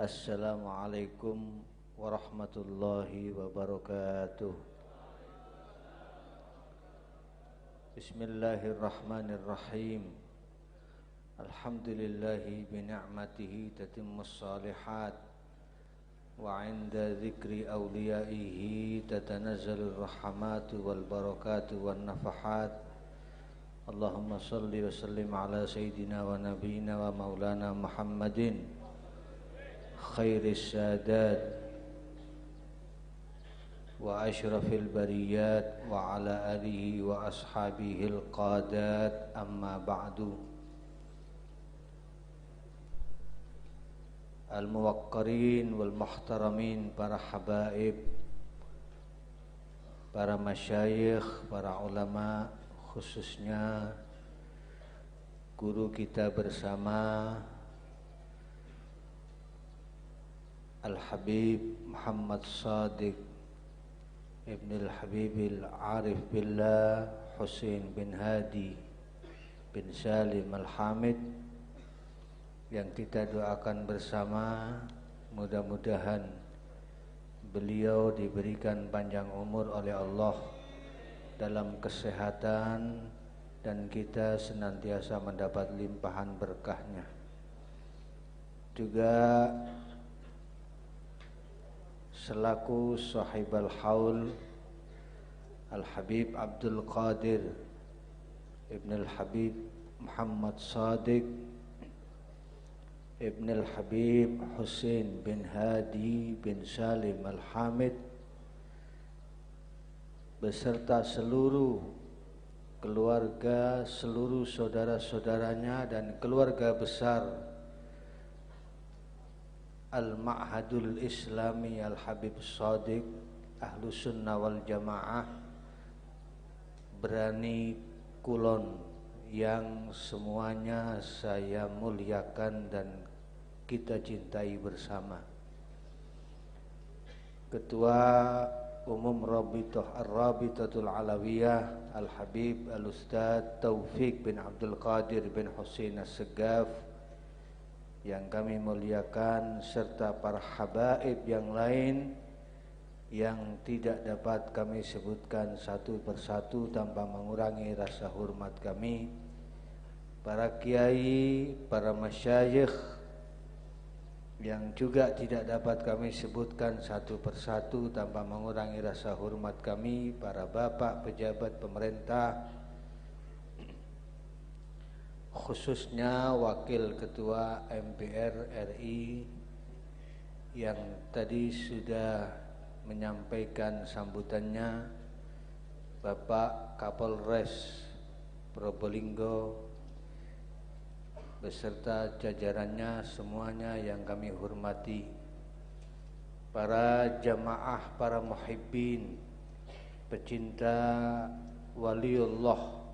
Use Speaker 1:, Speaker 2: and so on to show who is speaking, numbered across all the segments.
Speaker 1: Assalamualaikum warahmatullahi wabarakatuh. Bismillahirrahmanirrahim. Alhamdulillahi bini'matihi tatimmus salihat wa 'inda dzikri awliyaihi tatanazzalur rahmatu wal barakatu wan nafahat. Allahumma salli wa sallim ala sayyidina wa nabiyyina wa maulana Muhammadin khairis sadat wa asyrafil bariyat wa ala alihi wa ashabihil qadat, amma ba'du. Al-muwaqqarin wal muhtaramin, para habaib, para masyayikh, para ulama, khususnya guru kita bersama Al-Habib Muhammad Shadiq Ibn Al-Habib Al-Arif Billah Husain bin Hadi bin Salim Al-Hamid, yang kita doakan bersama, mudah-mudahan beliau diberikan panjang umur oleh Allah dalam kesehatan dan kita senantiasa mendapat limpahan berkahnya. Juga selaku sahibal haul Al-Habib Abdul Qadir Ibn Al-Habib Muhammad Shadiq Ibn Al-Habib Husain bin Hadi bin Salim Al-Hamid beserta seluruh keluarga, seluruh saudara-saudaranya dan keluarga besar Al-Ma'hadul Islami Al-Habib Shadiq Ahlus Sunnah wal Jamaah Berani Kulon, yang semuanya saya muliakan dan kita cintai bersama. Ketua Umum Rabitatul Alawiyah Al-Habib Al-Ustadz Taufik bin Abdul Qadir bin Husain As-Segaf yang kami muliakan, serta para habaib yang lain yang tidak dapat kami sebutkan satu persatu tanpa mengurangi rasa hormat kami, para kiai, para masyayikh yang juga tidak dapat kami sebutkan satu persatu tanpa mengurangi rasa hormat kami, para bapak pejabat pemerintah, khususnya Wakil Ketua MPR RI yang tadi sudah menyampaikan sambutannya, Bapak Kapolres Probolinggo beserta jajarannya semuanya yang kami hormati, para jamaah, para muhibbin, pecinta waliullah,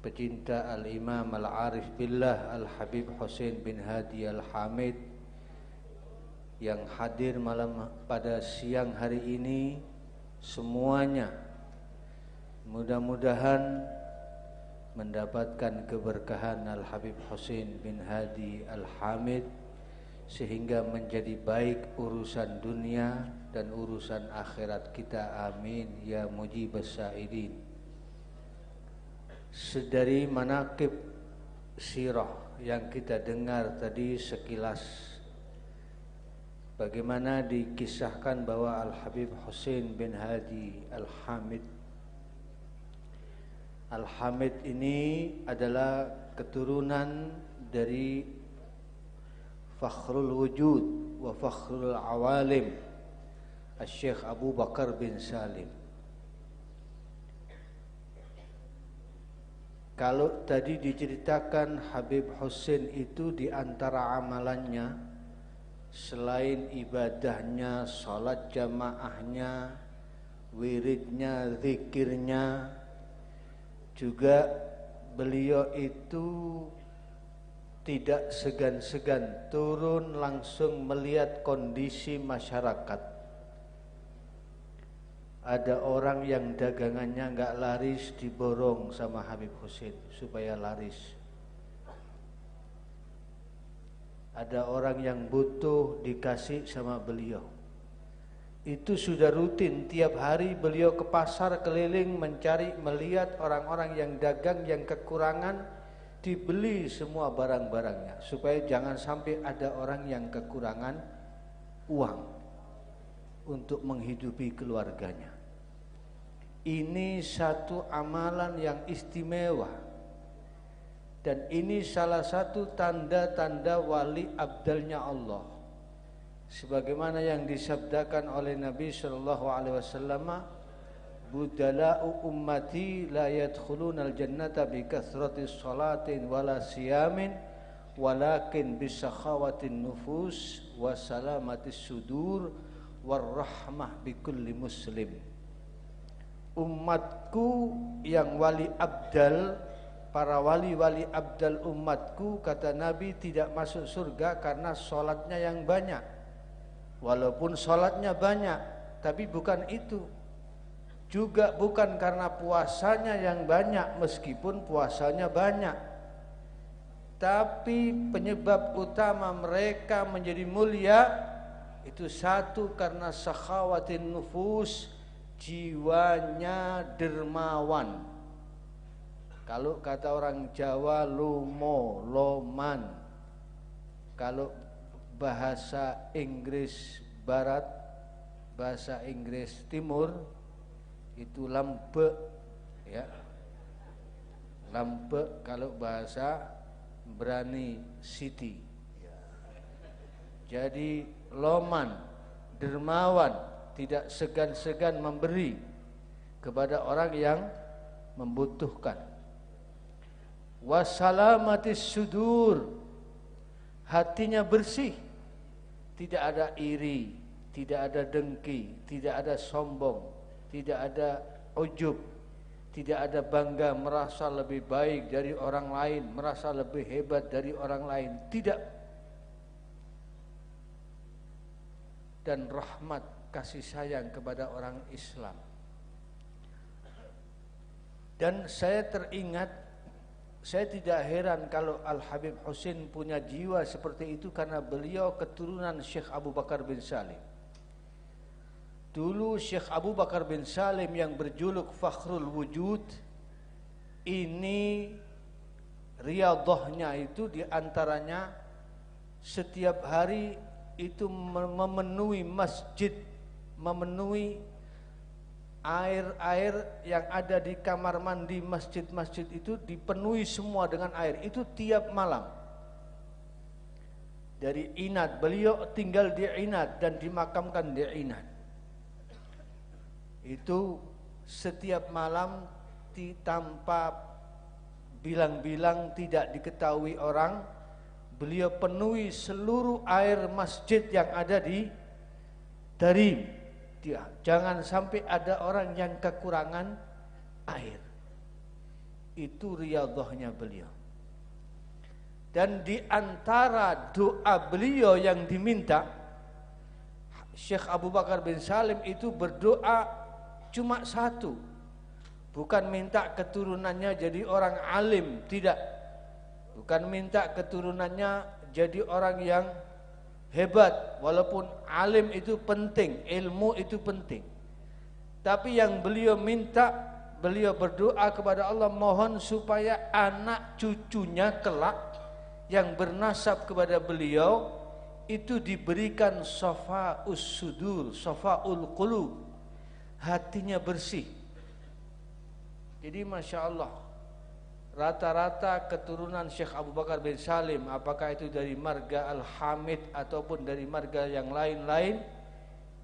Speaker 1: pecinta Al-Imam Al-Arif Billah Al-Habib Husain bin Hadi Al-Hamid yang hadir malam pada siang hari ini, semuanya mudah-mudahan mendapatkan keberkahan Al-Habib Husain bin Hadi Al-Hamid sehingga menjadi baik urusan dunia dan urusan akhirat kita, amin ya mujibas sa'ilin. Sedari manaqib sirah yang kita dengar tadi sekilas, bagaimana dikisahkan bahwa Al-Habib Husain bin Hadi Al-Hamid ini adalah keturunan dari Fakhrul Wujud wa Fakhrul Awalim Syekh Abu Bakar bin Salim. Kalau tadi diceritakan Habib Husain itu di antara amalannya, selain ibadahnya, salat jamaahnya, wiridnya, zikirnya, juga beliau itu tidak segan-segan turun langsung melihat kondisi masyarakat. Ada orang yang dagangannya nggak laris, diborong sama Habib Husain supaya laris. ada orang yang butuh dikasih sama beliau. Itu sudah rutin, tiap hari beliau ke pasar keliling mencari, melihat orang-orang yang dagang yang kekurangan, dibeli semua barang-barangnya supaya jangan sampai ada orang yang kekurangan uang untuk menghidupi keluarganya. Ini satu amalan yang istimewa, dan ini salah satu tanda-tanda wali abdalnya Allah, sebagaimana yang disabdakan oleh Nabi sallallahu alaihi wasallam, budala'u ummati la yadkhulunal jannata bi kathratis salatin wala siyamin walakin bisakhawatin nufus wa salamatis sudur warahmah bikulli muslim. Umatku yang wali abdal, para wali-wali abdal umatku, kata Nabi, tidak masuk surga karena sholatnya yang banyak. Walaupun sholatnya banyak, tapi bukan itu. Juga bukan karena puasanya yang banyak, meskipun puasanya banyak. Tapi penyebab utama mereka menjadi mulia itu satu, karena sakhawatin nufus, jiwanya dermawan. Kalau kata orang Jawa, lumo, loman. Kalau bahasa Inggris Barat, bahasa Inggris Timur, itu lampe, ya. Lampe kalau bahasa Brani City. Jadi loman, dermawan, tidak segan-segan memberi kepada orang yang membutuhkan. Wasalamatis sudur, hatinya bersih, tidak ada iri, tidak ada dengki, tidak ada sombong, tidak ada ujub, tidak ada bangga merasa lebih baik dari orang lain, merasa lebih hebat dari orang lain, tidak. Dan rahmat, kasih sayang kepada orang Islam. Dan saya teringat, saya tidak heran kalau Al-Habib Husin punya jiwa seperti itu, karena beliau keturunan Syekh Abu Bakar bin Salim. Dulu Syekh Abu Bakar bin Salim yang berjuluk Fakhrul Wujud, ini riyadhahnya itu diantaranya setiap hari itu memenuhi masjid, memenuhi air-air yang ada di kamar mandi masjid-masjid itu dipenuhi semua dengan air. Itu tiap malam. Dari Inat, beliau tinggal di Inat dan dimakamkan di Inat. Itu setiap malam tanpa bilang-bilang, tidak diketahui orang, beliau penuhi seluruh air masjid yang ada di Tarim. Jangan sampai ada orang yang kekurangan air. Itu riyadhahnya beliau. Dan di antara doa beliau yang diminta, Syekh Abu Bakar bin Salim itu berdoa cuma satu. Bukan minta keturunannya jadi orang alim, tidak. Bukan minta keturunannya jadi orang yang hebat, walaupun alim itu penting, ilmu itu penting. Tapi yang beliau minta, beliau berdoa kepada Allah, mohon supaya anak cucunya kelak yang bernasab kepada beliau itu diberikan safa'us sudur, safa'ul qulub, hatinya bersih. Jadi Masya Allah, rata-rata keturunan Syekh Abu Bakar bin Salim, apakah itu dari marga Al-Hamid ataupun dari marga yang lain-lain,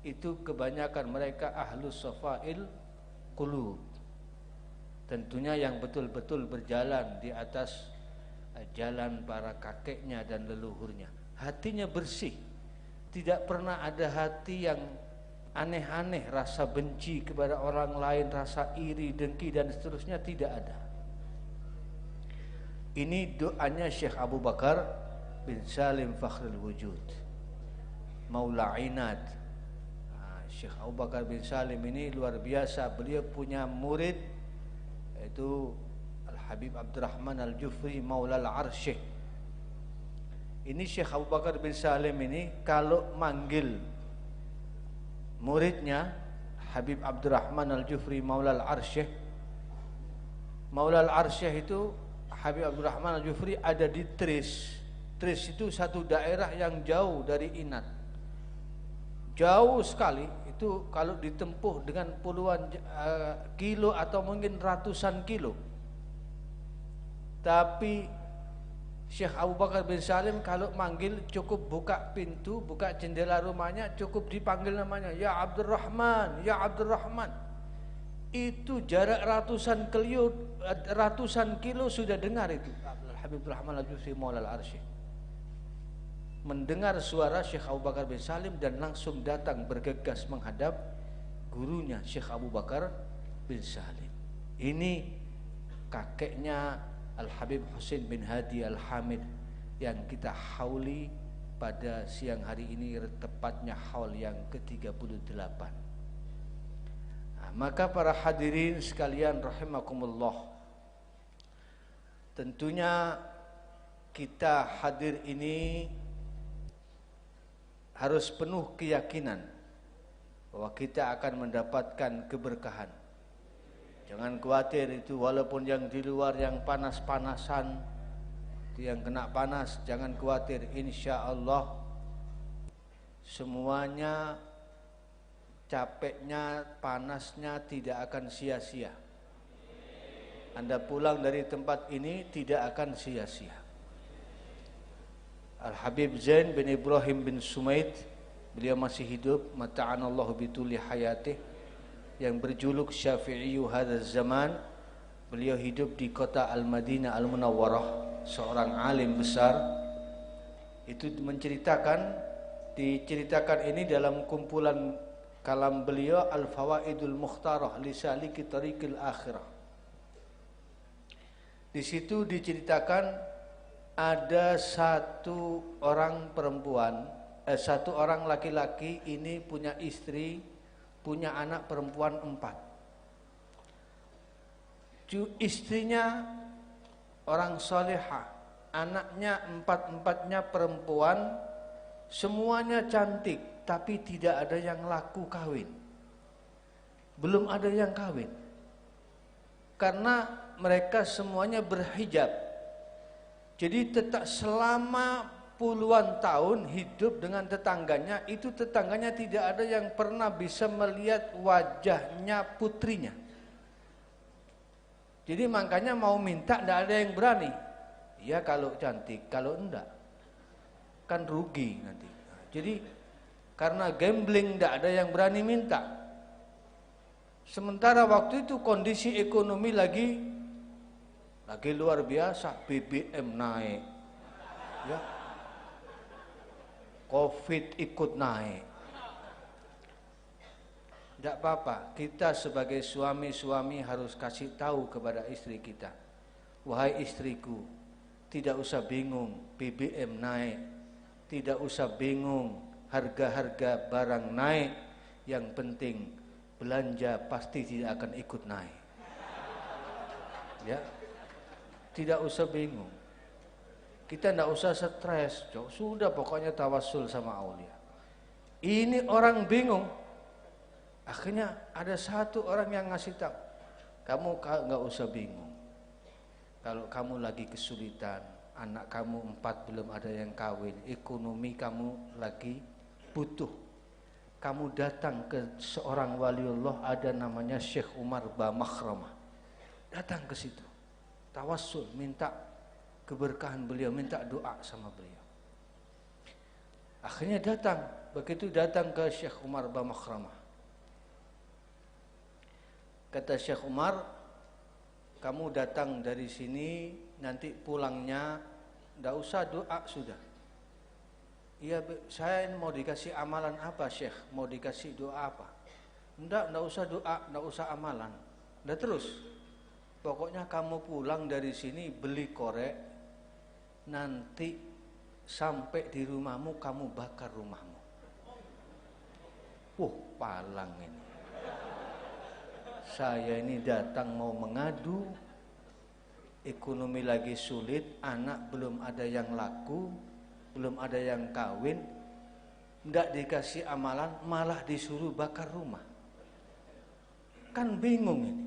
Speaker 1: itu kebanyakan mereka ahlus safa'il qulub. Tentunya yang betul-betul berjalan di atas jalan para kakeknya dan leluhurnya. Hatinya bersih, tidak pernah ada hati yang aneh-aneh, rasa benci kepada orang lain, rasa iri, dengki dan seterusnya, tidak ada. Ini doanya Syekh Abu Bakar bin Salim Fakhrul Wujud, Maula Inad. Syekh Abu Bakar bin Salim ini luar biasa. Beliau punya murid, yaitu Al-Habib Abdurrahman Al-Jufri Maula Al-Arsyih. Ini Syekh Abu Bakar bin Salim ini kalau manggil muridnya Habib Abdurrahman Al-Jufri Maula Al-Arsyih. Maula Al-Arsyih itu Habib Abdurrahman Al-Jufri ada di Tris. Tris itu satu daerah yang jauh dari Inat. Jauh sekali, itu kalau ditempuh dengan puluhan kilo atau mungkin ratusan kilo. Tapi Syekh Abu Bakar bin Salim kalau manggil cukup buka pintu, buka jendela rumahnya, cukup dipanggil namanya, ya Abdurrahman, ya Abdurrahman. Itu jarak ratusan kilo sudah dengar itu Habib Rahman Al-Jufri Maula Al-Arsyih. Mendengar suara Syekh Abu Bakar bin Salim dan langsung datang bergegas menghadap gurunya Syekh Abu Bakar bin Salim. Ini kakeknya Al-Habib Husain bin Hadi Al-Hamid yang kita hauli pada siang hari ini, tepatnya haul yang ke-38. Nah, maka para hadirin sekalian rahimakumullah, tentunya kita hadir ini harus penuh keyakinan bahwa kita akan mendapatkan keberkahan. Jangan khawatir itu, walaupun yang di luar yang panas-panasan, itu yang kena panas, jangan khawatir, insya Allah semuanya, capeknya, panasnya tidak akan sia-sia. Anda pulang dari tempat ini tidak akan sia-sia. Al-Habib Zain bin Ibrahim bin Sumaid, beliau masih hidup, mata'anallahu bituli hayatih, yang berjuluk Syafi'iyu hadzal zaman. Beliau hidup di kota Al-Madinah Al-Munawwarah, seorang alim besar. Itu diceritakan ini dalam kumpulan kalam beliau Al-Fawaidul Mukhtarah li Saliki Tariqil Akhirah. Di situ diceritakan ada satu orang laki-laki ini punya istri, punya anak perempuan 4. Istrinya orang salihah, anaknya 4-empatnya perempuan, semuanya cantik, tapi tidak ada yang laku kawin. Belum ada yang kawin. Karena mereka semuanya berhijab. Jadi tetap selama puluhan tahun hidup dengan tetangganya, itu tetangganya tidak ada yang pernah bisa melihat wajahnya putrinya. Jadi makanya mau minta tidak ada yang berani. Ya kalau cantik, kalau enggak kan rugi nanti. Jadi karena gambling tidak ada yang berani minta. Sementara waktu itu kondisi ekonomi lagi luar biasa, BBM naik, ya, Covid ikut naik. Tidak apa-apa, kita sebagai suami-suami harus kasih tahu kepada istri kita, wahai istriku, tidak usah bingung BBM naik, tidak usah bingung harga-harga barang naik, yang penting belanja pasti tidak akan ikut naik. Ya, tidak usah bingung. Kita tidak usah stres, sudah pokoknya tawassul sama aulia. Ini orang bingung. Akhirnya ada satu orang yang ngasih tahu, kamu nggak usah bingung. Kalau kamu lagi kesulitan, anak kamu 4 belum ada yang kawin, ekonomi kamu lagi butuh, kamu datang ke seorang waliullah, ada namanya Syekh Umar Bamakhramah. Datang ke situ, tawassul, minta keberkahan beliau, minta doa sama beliau. Akhirnya datang, begitu datang ke Syekh Umar Bamakhramah, kata Syekh Umar, kamu datang dari sini, nanti pulangnya tidak usah doa sudah. Iya, saya mau dikasih amalan apa Syekh? Mau dikasih doa apa? Tidak usah doa, tidak usah amalan. Udah terus, pokoknya kamu pulang dari sini beli korek, nanti sampai di rumahmu kamu bakar rumahmu. Palang ini. Saya ini datang mau mengadu, ekonomi lagi sulit, anak belum ada yang laku, belum ada yang kawin, ndak dikasih amalan, malah disuruh bakar rumah. Kan bingung ini.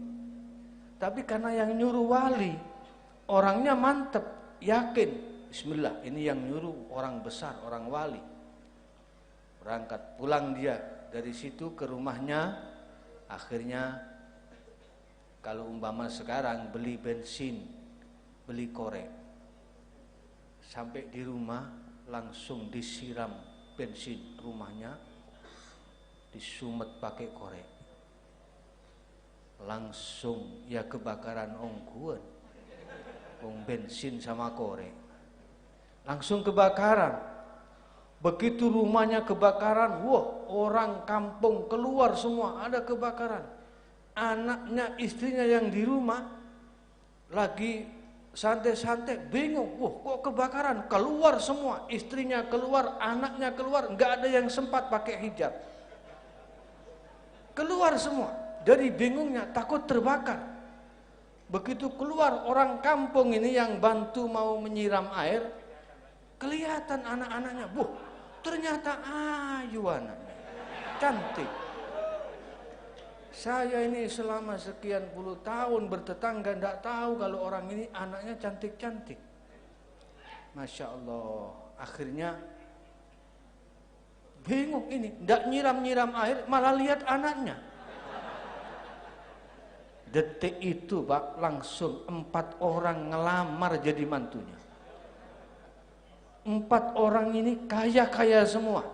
Speaker 1: Tapi karena yang nyuruh wali, orangnya mantep, yakin, bismillah, ini yang nyuruh orang besar, orang wali. Berangkat, pulang dia dari situ ke rumahnya. Akhirnya kalau umpama sekarang beli bensin, beli korek, sampai di rumah langsung disiram bensin rumahnya, disumet pakai korek, langsung ya kebakaran ongguan, bensin sama korek, langsung kebakaran. Begitu rumahnya kebakaran, wah, orang kampung keluar semua, ada kebakaran. Anaknya, istrinya yang di rumah lagi santai-santai, bingung, wah, kok kebakaran? Keluar semua, istrinya keluar, anaknya keluar, nggak ada yang sempat pakai hijab. Keluar semua, dari bingungnya, takut terbakar. Begitu keluar orang kampung ini yang bantu mau menyiram air, kelihatan anak-anaknya, ternyata ayu anaknya, cantik. Saya ini selama sekian puluh tahun bertetangga, tidak tahu kalau orang ini anaknya cantik-cantik. Masya Allah. Akhirnya bingung ini, tidak nyiram-nyiram air, malah lihat anaknya. Detik itu Pak, langsung 4 orang ngelamar jadi mantunya. 4 orang ini kaya-kaya semua.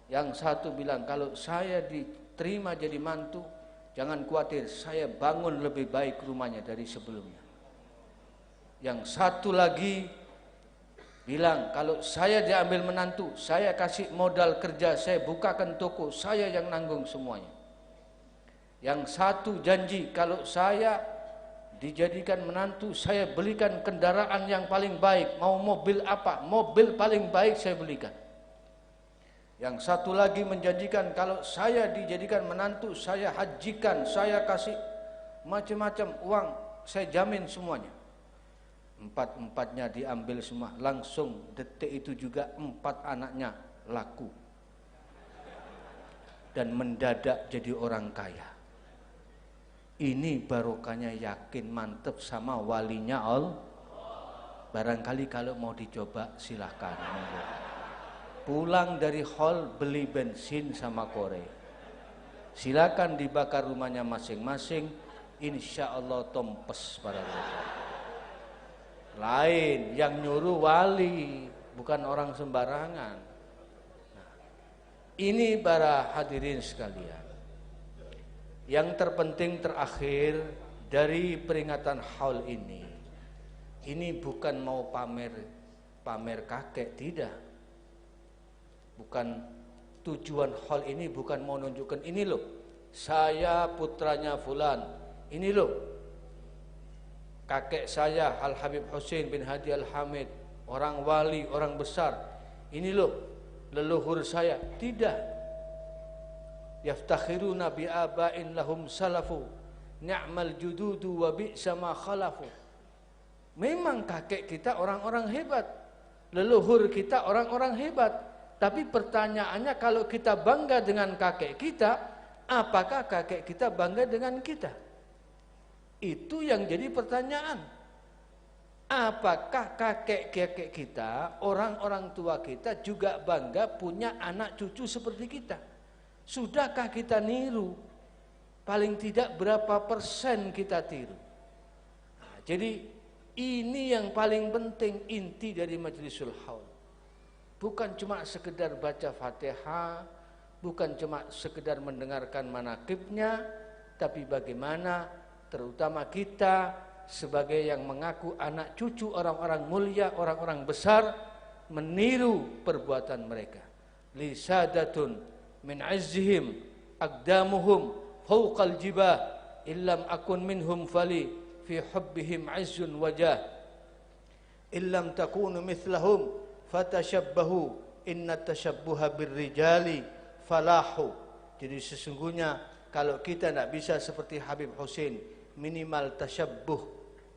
Speaker 1: Yang satu bilang, kalau saya diterima jadi mantu, jangan khawatir, saya bangun lebih baik rumahnya dari sebelumnya. Yang satu lagi bilang, kalau saya diambil menantu, saya kasih modal kerja, saya bukakan toko, saya yang nanggung semuanya. Yang satu janji, kalau saya dijadikan menantu, saya belikan kendaraan yang paling baik. Mau mobil apa? Mobil paling baik saya belikan. Yang satu lagi menjanjikan, kalau saya dijadikan menantu, saya hajikan, saya kasih macam-macam uang, saya jamin semuanya. 4-4-nya diambil semua. Langsung detik itu juga 4 anaknya laku dan mendadak jadi orang kaya. Ini barokahnya yakin mantep sama walinya Allah. Barangkali kalau mau dicoba silahkan. Pulang dari hall beli bensin sama korek, silakan dibakar rumahnya masing-masing. Insya Allah tompes para lain yang nyuruh wali, bukan orang sembarangan. Nah, ini para hadirin sekalian. Yang terpenting terakhir dari peringatan haul ini bukan mau pamer kakek, tidak. Bukan tujuan haul ini, bukan mau nunjukkan ini loh, saya putranya fulan, ini loh kakek saya Al Habib Husain bin Hadi Al Hamid, orang wali, orang besar, ini loh leluhur saya, tidak. Yaftakhiruna bi aba'in lahum salafu ni'mal jududu wa bi'sa ma khalafu. Memang kakek kita orang-orang hebat, leluhur kita orang-orang hebat, tapi pertanyaannya, kalau kita bangga dengan kakek kita, apakah kakek kita bangga dengan kita? Itu yang jadi pertanyaan. Apakah kakek-kakek kita, orang-orang tua kita juga bangga punya anak cucu seperti kita? Sudahkah kita niru? Paling tidak berapa persen kita tiru? Nah, jadi ini yang paling penting, inti dari Majlisul Haul. Bukan cuma sekedar baca Fatihah, bukan cuma sekedar mendengarkan manaqibnya, tapi bagaimana terutama kita sebagai yang mengaku anak cucu orang-orang mulia, orang-orang besar, meniru perbuatan mereka. Lisadatun min azzihim aqdamuhum fawqal jibah illam akun minhum fali fi hubbihim azzun wajah illam takunu mithlahum fatashabbahu inna tashabbuha birrijali falahu. Jadi sesungguhnya kalau kita tidak bisa seperti Habib Husain, minimal tasyabbuh,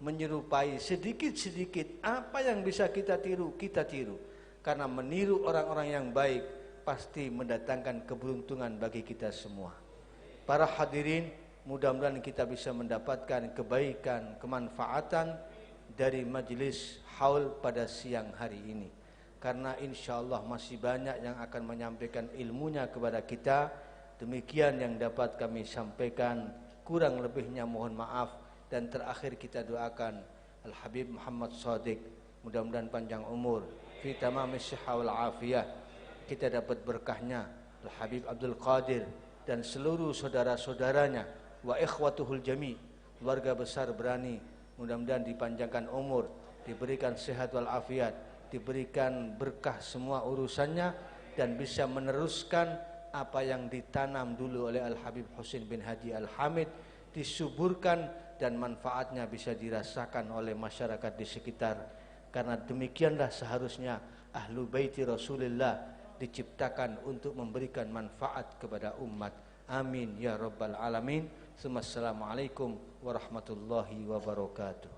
Speaker 1: menyerupai sedikit-sedikit apa yang bisa kita tiru, kita tiru. karena meniru orang-orang yang baik pasti mendatangkan keberuntungan bagi kita semua. Para hadirin, mudah-mudahan kita bisa mendapatkan kebaikan, kemanfaatan dari majelis haul pada siang hari ini. Karena insya Allah masih banyak yang akan menyampaikan ilmunya kepada kita. Demikian yang dapat kami sampaikan, kurang lebihnya mohon maaf. Dan terakhir kita doakan Al-Habib Muhammad Shadiq, mudah-mudahan panjang umur, fi tamamis sihah wal afiyah, kita dapat berkahnya. Al-Habib Abdul Qadir dan seluruh saudara-saudaranya, wa ikhwatuhul jami', keluarga besar Berani, mudah-mudahan dipanjangkan umur, diberikan sehat wal afiat, diberikan berkah semua urusannya, dan bisa meneruskan apa yang ditanam dulu oleh Al-Habib Husin bin Haji Al-Hamid, disuburkan dan manfaatnya bisa dirasakan oleh masyarakat di sekitar. Karena demikianlah seharusnya Ahlu Baiti Rasulullah diciptakan untuk memberikan manfaat kepada umat. Amin ya rabbal alamin. Assalamualaikum warahmatullahi wabarakatuh.